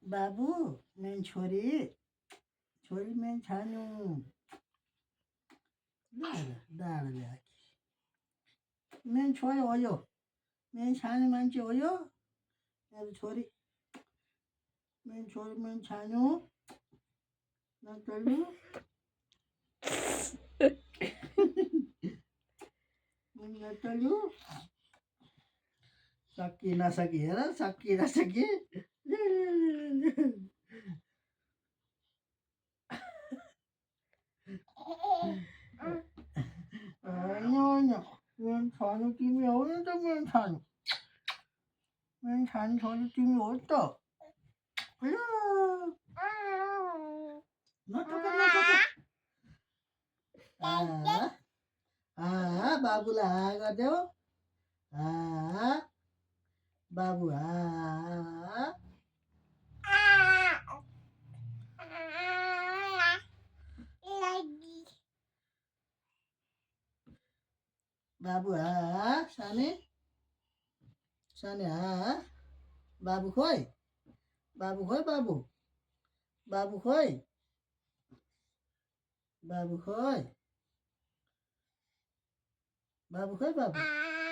बाबू मेरी छोरी छोरी मेरी छानु दाँडा ल्याए मेरी छोरी हो यो मेरी छानु मान्छे हो यो मेरो छोरी मेरी छानु नचल्नु नचल्नु सकि नसकी हेर सकि नसकी होइन मेरो छानु तिमी हो नि त मेरो छानु छोरी तिमी हो नि त बाबुलाई गरिदेऊ बाबु बाबु साने साने बाबु खोइ बाबु खोइ बाबु बाबु खोइ बाबु खोइ बाबु खोइ बाबु